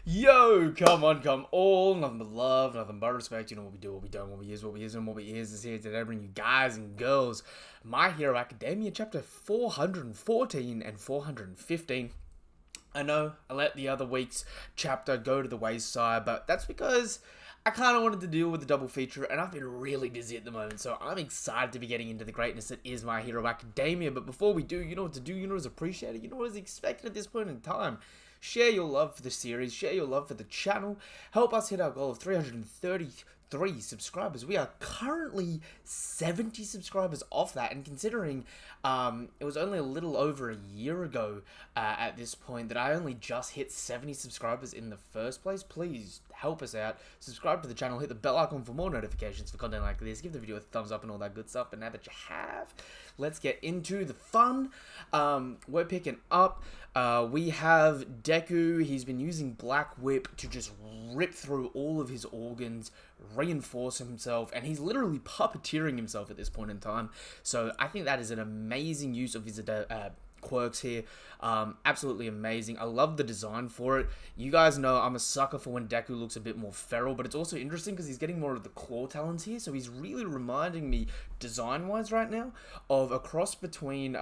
Yo, come on, come all. Nothing but love, nothing but respect. You know what we do, what we don't, what we is, what we isn't, what we is here today. Bring you guys and girls My Hero Academia chapter 414 and 415. I know I let the other week's chapter go to the wayside, but that's because I kind of wanted to deal with the double feature, and I've been really busy at the moment, so I'm excited to be getting into the greatness that is My Hero Academia. But before we do, you know what to do, you know what is appreciated, you know what is expected at this point in time. Share your love for the series, share your love for the channel, help us hit our goal of 333 subscribers. We are currently 70 subscribers off that, and considering it was only a little over a year ago at this point that I only just hit 70 subscribers in the first place, please help us out. Subscribe to the channel, hit the bell icon for more notifications for content like this, give the video a thumbs up and all that good stuff. But now that you have, let's get into the fun. We're picking up. We have Deku. He's been using Black Whip to just rip through all of his organs, reinforce himself, and he's literally puppeteering himself at this point in time. So I think that is an amazing use of his quirks here. Absolutely amazing. I love the design for it. You guys know I'm a sucker for when Deku looks a bit more feral, but it's also interesting because he's getting more of the claw talons here, so he's really reminding me, design-wise right now, of a cross between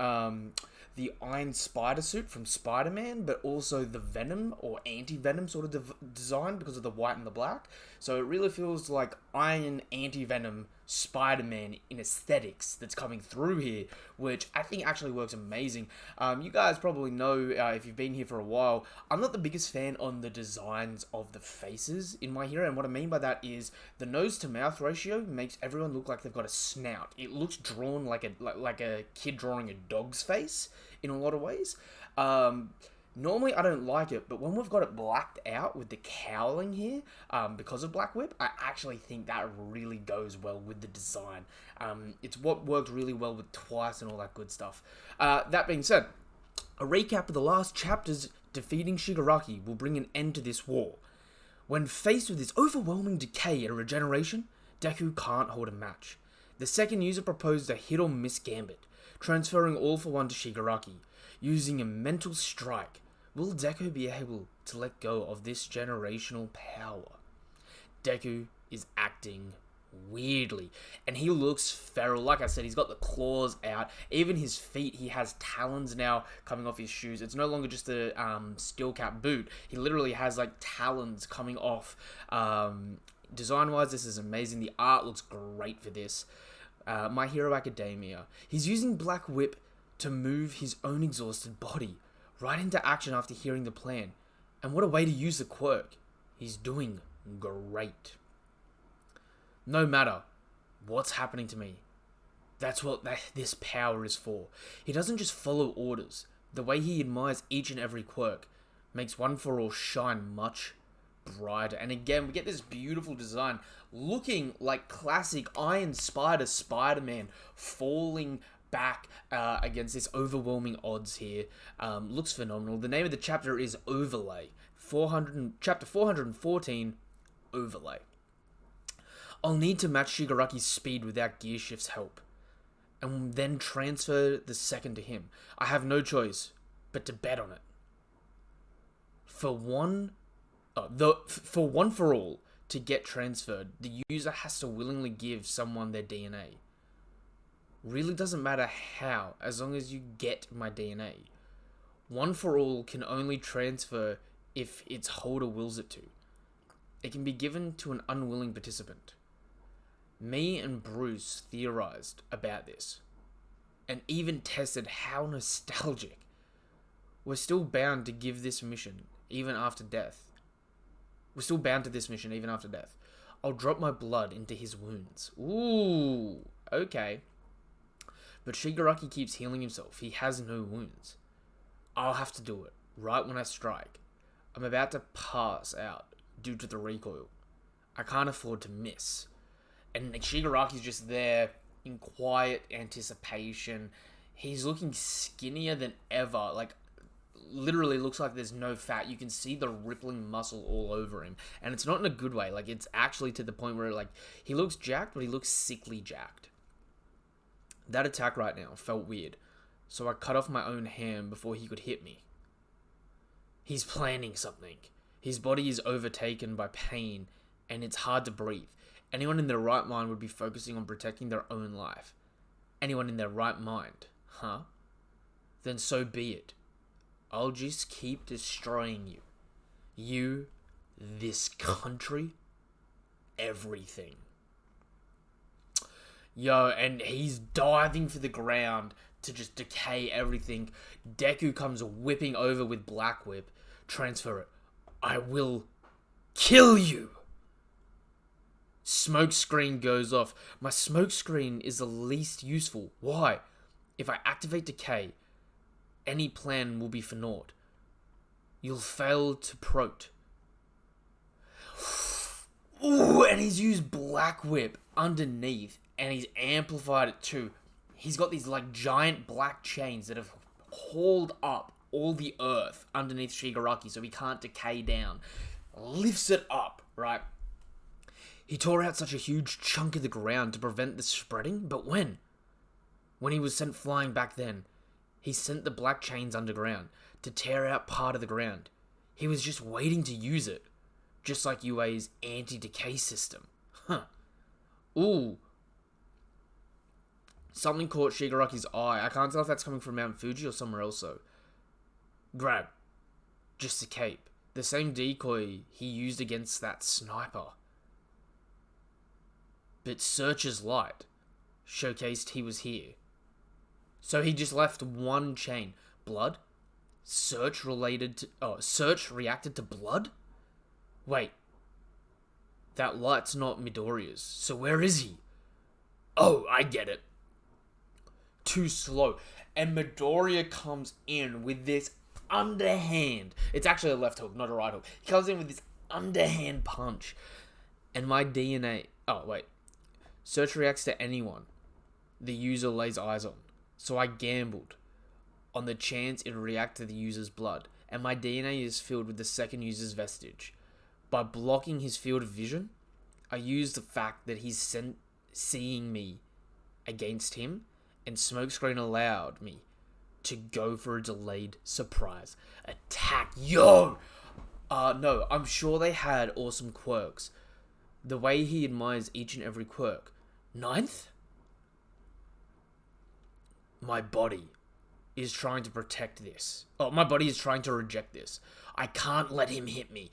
the Iron Spider suit from Spider-Man, but also the Venom or anti-Venom sort of design because of the white and the black. So it really feels like Iron anti-Venom Spider-Man in aesthetics that's coming through here, which I think actually works amazing. You guys probably know, if you've been here for a while, I'm not the biggest fan on the designs of the faces in My Hero, and what I mean by that is the nose to mouth ratio makes everyone look like they've got a snout. It looks drawn like a kid drawing a dog's face in a lot of ways. Normally, I don't like it, but when we've got it blacked out with the cowling here, because of Black Whip, I actually think that really goes well with the design. It's what worked really well with Twice and all that good stuff. That being said, a recap of the last chapters defeating Shigaraki will bring an end to this war. When faced with this overwhelming decay and regeneration, Deku can't hold a match. The second user proposed a hit or miss gambit, transferring all for one to Shigaraki. Using a mental strike, will Deku be able to let go of this generational power? Deku is acting weirdly, and he looks feral. Like I said, he's got the claws out. Even his feet, he has talons now coming off his shoes. It's no longer just a steel cap boot. He literally has like talons coming off. Design-wise, this is amazing. The art looks great for this. My Hero Academia. He's using Black Whip to move his own exhausted body right into action after hearing the plan. And what a way to use the quirk. He's doing great. No matter what's happening to me, that's what this power is for. He doesn't just follow orders. The way he admires each and every quirk makes One For All shine much brighter. And again, we get this beautiful design looking like classic Iron Spider Spider-Man falling back against this overwhelming odds here. Looks phenomenal. The name of the chapter is Overlay. Chapter 414, Overlay. I'll need to match Shigaraki's speed without Gearshif's help, and then transfer the second to him. I have no choice but to bet on it. For One For All to get transferred, the user has to willingly give someone their DNA. Really doesn't matter how, as long as you get my DNA. One For All can only transfer if its holder wills it to. It can be given to an unwilling participant. Me and Bruce theorized about this, and even tested how nostalgic. We're still bound to give this mission, even after death. We're still bound to this mission, even after death. I'll drop my blood into his wounds. Ooh, okay. But Shigaraki keeps healing himself. He has no wounds. I'll have to do it, right when I strike. I'm about to pass out due to the recoil. I can't afford to miss. And Shigaraki's just there in quiet anticipation. He's looking skinnier than ever. Like, literally looks like there's no fat. You can see the rippling muscle all over him. And it's not in a good way. Like, it's actually to the point where, like, he looks jacked, but he looks sickly jacked. That attack right now felt weird. So I cut off my own hand before he could hit me. He's planning something. His body is overtaken by pain, and it's hard to breathe. Anyone in their right mind would be focusing on protecting their own life. Anyone in their right mind, huh? Then so be it. I'll just keep destroying you. You, this country, everything. Yo, and he's diving for the ground to just decay everything. Deku comes whipping over with Black Whip. Transfer it. I will kill you. Smoke screen goes off. My smoke screen is the least useful. Why? If I activate decay, any plan will be for naught. You'll fail to prot. Ooh, and he's used Black Whip underneath, and he's amplified it too. He's got these like giant black chains that have hauled up all the earth underneath Shigaraki so he can't decay down. Lifts it up, right? He tore out such a huge chunk of the ground to prevent the spreading, but when? When he was sent flying back then, he sent the black chains underground to tear out part of the ground. He was just waiting to use it, just like UA's anti-decay system. Huh. Ooh. Something caught Shigaraki's eye. I can't tell if that's coming from Mount Fuji or somewhere else though. Grab. Just a cape. The same decoy he used against that sniper. But Search's light showcased he was here. So he just left one chain. Blood? Search reacted to blood? Wait. That light's not Midoriya's. So where is he? Oh, I get it. Too slow. And Midoriya comes in with this underhand. It's actually a left hook, not a right hook. He comes in with this underhand punch. And my DNA... Oh, wait. Search reacts to anyone the user lays eyes on. So I gambled on the chance it would react to the user's blood. And my DNA is filled with the second user's vestige. By blocking his field of vision, I used the fact that he's seeing me against him, and Smokescreen allowed me to go for a delayed surprise attack. Yo! No, I'm sure they had awesome quirks. The way he admires each and every quirk. Ninth? My body is trying to protect this. Oh, my body is trying to reject this. I can't let him hit me.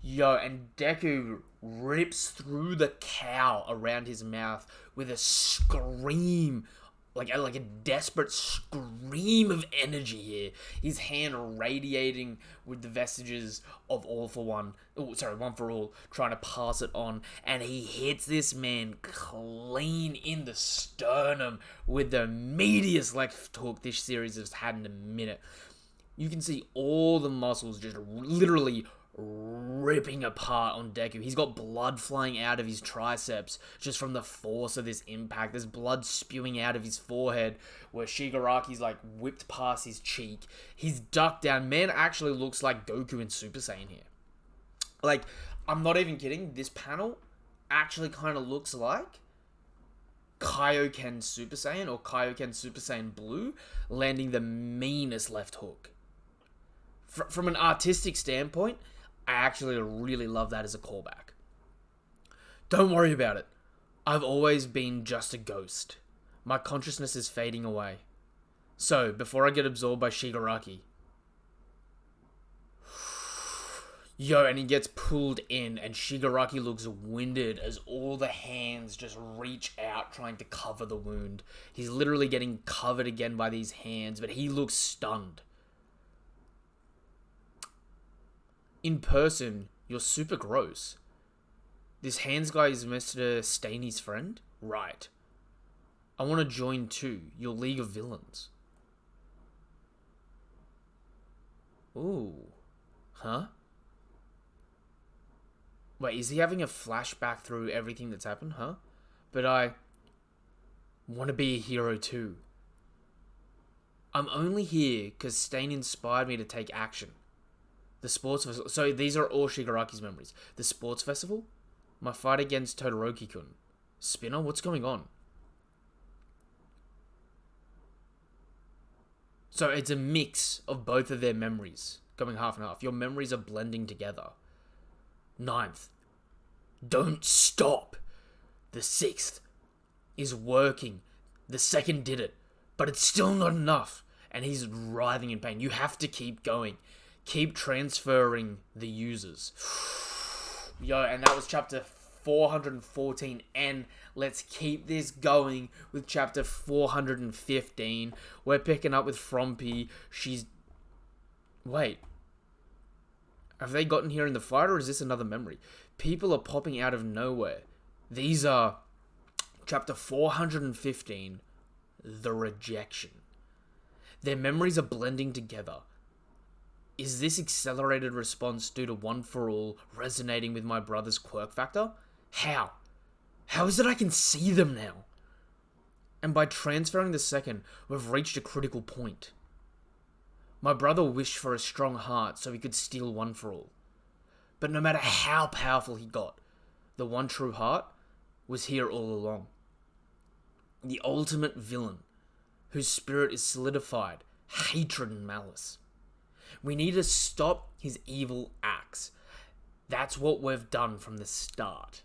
Yo, and Deku rips through the cow around his mouth with a scream. Like a desperate scream of energy here. His hand radiating with the vestiges of All for One. Oh, sorry, One for All. Trying to pass it on. And he hits this man clean in the sternum with the meatiest left hook this series has had in a minute. You can see all the muscles just literally ripping apart on Deku. He's got blood flying out of his triceps just from the force of this impact. There's blood spewing out of his forehead where Shigaraki's like whipped past his cheek. He's ducked down. Man actually looks like Goku in Super Saiyan here. Like, I'm not even kidding. This panel actually kind of looks like Kaioken Super Saiyan or Kaioken Super Saiyan Blue landing the meanest left hook. From an artistic standpoint, I actually really love that as a callback. Don't worry about it. I've always been just a ghost. My consciousness is fading away. So, before I get absorbed by Shigaraki... Yo, and he gets pulled in, and Shigaraki looks winded as all the hands just reach out trying to cover the wound. He's literally getting covered again by these hands, but he looks stunned. In person, you're super gross. This hands guy is Mr. Staney's friend? Right. I want to join too, your League of Villains. Ooh. Huh? Wait, is he having a flashback through everything that's happened, huh? But I want to be a hero too. I'm only here because Stain inspired me to take action. The sports festival. So these are all Shigaraki's memories. The sports festival? My fight against Todoroki-kun. Spinner? What's going on? So it's a mix of both of their memories. Going half and half. Your memories are blending together. 9th. Don't stop. The 6th is working. The 2nd did it. But it's still not enough. And he's writhing in pain. You have to keep going. Keep transferring the users. Yo, and that was chapter 414. And let's keep this going with chapter 415. We're picking up with Frumpy. Wait. Have they gotten here in the fight, or is this another memory? People are popping out of nowhere. These are chapter 415, The Rejection. Their memories are blending together. Is this accelerated response due to One for All resonating with my brother's quirk factor? How? How is it I can see them now? And by transferring the 2nd, we've reached a critical point. My brother wished for a strong heart so he could steal One for All. But no matter how powerful he got, the one true heart was here all along. The ultimate villain, whose spirit is solidified, hatred and malice. We need to stop his evil acts. That's what we've done from the start.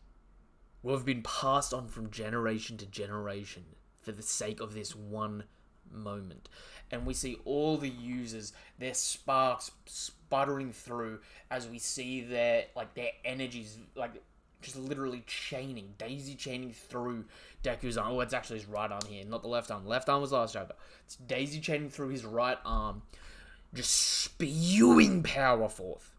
We've been passed on from generation to generation for the sake of this one moment. And we see all the users, their sparks sputtering through as we see their energies just literally daisy chaining through Deku's arm. Oh, it's actually his right arm here, not the left arm. Left arm was last chapter. It's daisy chaining through his right arm, just spewing power forth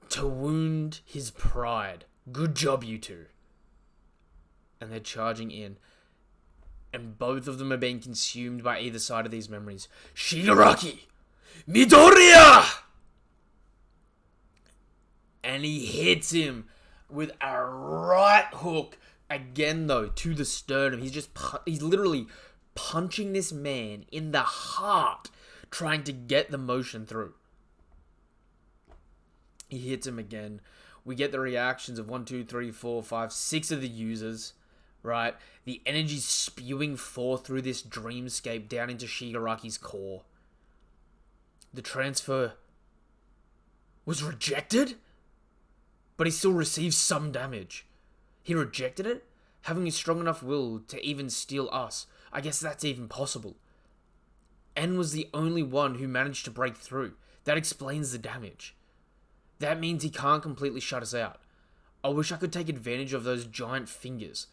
to wound his pride. Good job, you two. And they're charging in. And both of them are being consumed by either side of these memories. Shigaraki! Midoriya! And he hits him with a right hook. Again, though, to the sternum. He's literally punching this man in the heart, trying to get the motion through. He hits him again. We get the reactions of 1, 2, 3, 4, 5, 6 of the users, right? The energy spewing forth through this dreamscape down into Shigaraki's core. The transfer was rejected, but he still receives some damage. He rejected it, having a strong enough will to even steal us. I guess that's even possible. En was the only one who managed to break through. That explains the damage. That means he can't completely shut us out. I wish I could take advantage of those giant fingers.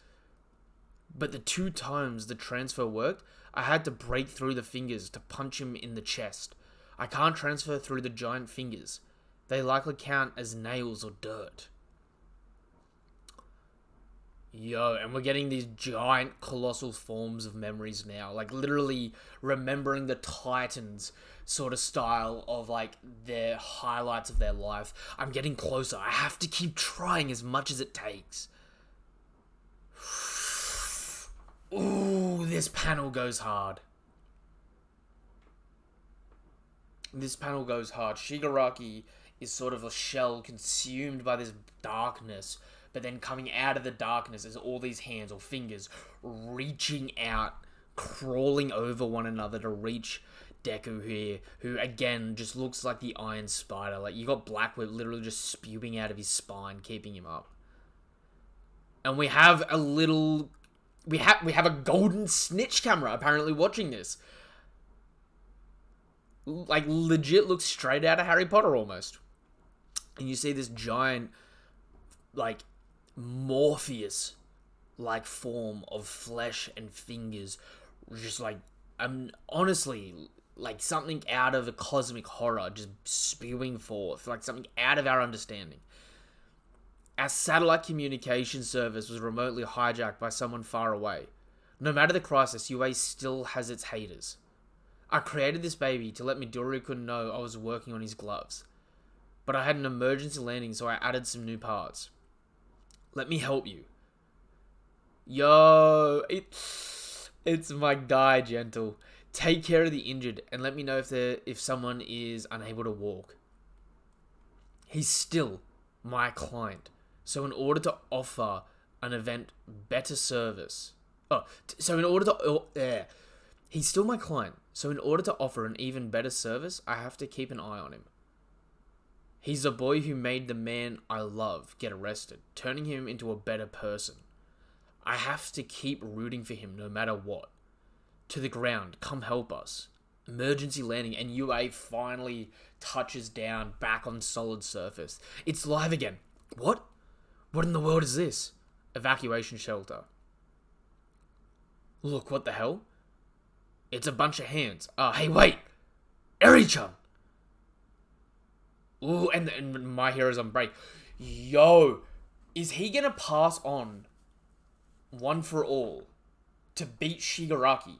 But the 2 times the transfer worked, I had to break through the fingers to punch him in the chest. I can't transfer through the giant fingers. They likely count as nails or dirt. Yo, and we're getting these giant, colossal forms of memories now. Like, literally remembering the Titans sort of style of, their highlights of their life. I'm getting closer. I have to keep trying as much as it takes. Ooh, this panel goes hard. Shigaraki is sort of a shell consumed by this darkness, but then coming out of the darkness is all these hands or fingers reaching out, crawling over one another to reach Deku here, who again just looks like the Iron Spider. Like, you got Blackwood literally just spewing out of his spine, keeping him up. And we have a golden snitch camera apparently watching this. Like, legit looks straight out of Harry Potter almost. And you see this giant, Morpheus-like form of flesh and fingers. Just honestly, something out of a cosmic horror just spewing forth. Like something out of our understanding. Our satellite communication service was remotely hijacked by someone far away. No matter the crisis, UA still has its haters. I created this baby to let Midoriya know I was working on his gloves. But I had an emergency landing, so I added some new parts. Let me help you. Yo, it's my guy, Gentle. Take care of the injured and let me know if someone is unable to walk. He's still my client. So in order to offer an event better service... he's still my client. So in order to offer an even better service, I have to keep an eye on him. He's a boy who made the man I love get arrested, turning him into a better person. I have to keep rooting for him no matter what. To the ground, come help us. Emergency landing, and UA finally touches down back on solid surface. It's live again. What? What in the world is this? Evacuation shelter. Look, what the hell? It's a bunch of hands. Hey, wait! Eri-chan! Ooh, and my hero's on break. Yo, is he gonna pass on One for All to beat Shigaraki?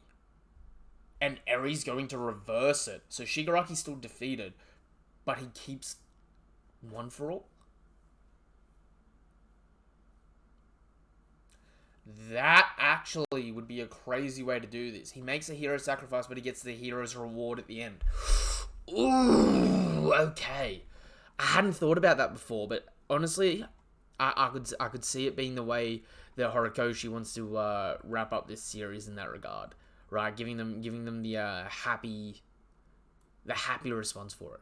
And Eri's going to reverse it. So Shigaraki's still defeated, but he keeps One for All? That actually would be a crazy way to do this. He makes a hero sacrifice, but he gets the hero's reward at the end. Ooh, okay. I hadn't thought about that before, but honestly, I could see it being the way that Horikoshi wants to wrap up this series in that regard, right? Giving them the happy response for it.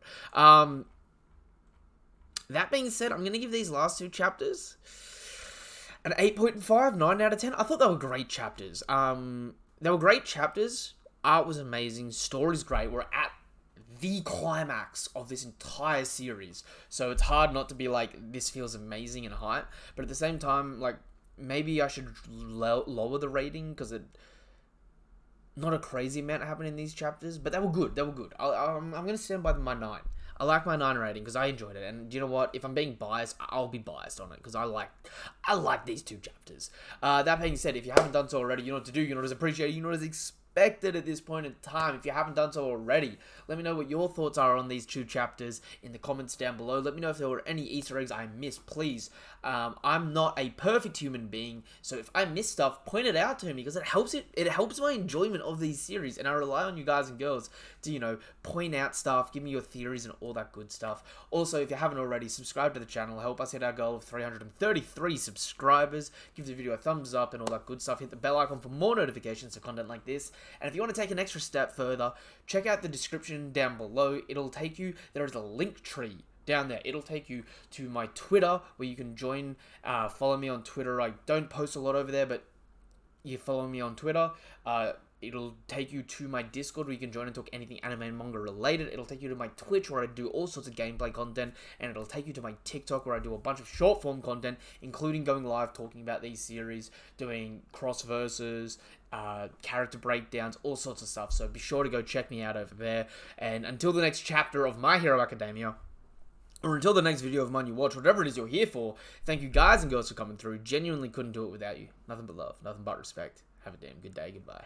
That being said, I'm gonna give these last two chapters an 8.5, 9 out of 10. I thought they were great chapters. They were great chapters. Art was amazing. Story's great. We're at the climax of this entire series. So it's hard not to be like, this feels amazing and hype. But at the same time, like, maybe I should lower the rating because not a crazy amount happened in these chapters. But they were good. They were good. I'm going to stand by my 9. I like my 9 rating because I enjoyed it. And you know what? If I'm being biased, I'll be biased on it because I like these two chapters. That being said, if you haven't done so already, you know what to do. You're not as appreciated. You're not as expected at this point in time. If you haven't done so already, let me know what your thoughts are on these two chapters in the comments down below. Let me know if there were any Easter eggs I missed, please. I'm not a perfect human being, so if I miss stuff, point it out to me because it helps my enjoyment of these series, and I rely on you guys and girls to, you know, point out stuff, give me your theories and all that good stuff. Also, if you haven't already, subscribe to the channel, help us hit our goal of 333 subscribers, give the video a thumbs up and all that good stuff, hit the bell icon for more notifications of content like this, and if you want to take an extra step further, check out the description down below. It'll take you, there is a link tree down there. It'll take you to my Twitter where you can join, follow me on Twitter. I don't post a lot over there, but you follow me on Twitter. It'll take you to my Discord where you can join and talk anything anime and manga related. It'll take you to my Twitch where I do all sorts of gameplay content. And it'll take you to my TikTok where I do a bunch of short form content, including going live, talking about these series, doing cross verses, character breakdowns, all sorts of stuff. So be sure to go check me out over there. And until the next chapter of My Hero Academia, or until the next video of mine you watch, whatever it is you're here for, thank you guys and girls for coming through. Genuinely couldn't do it without you. Nothing but love, nothing but respect. Have a damn good day. Goodbye.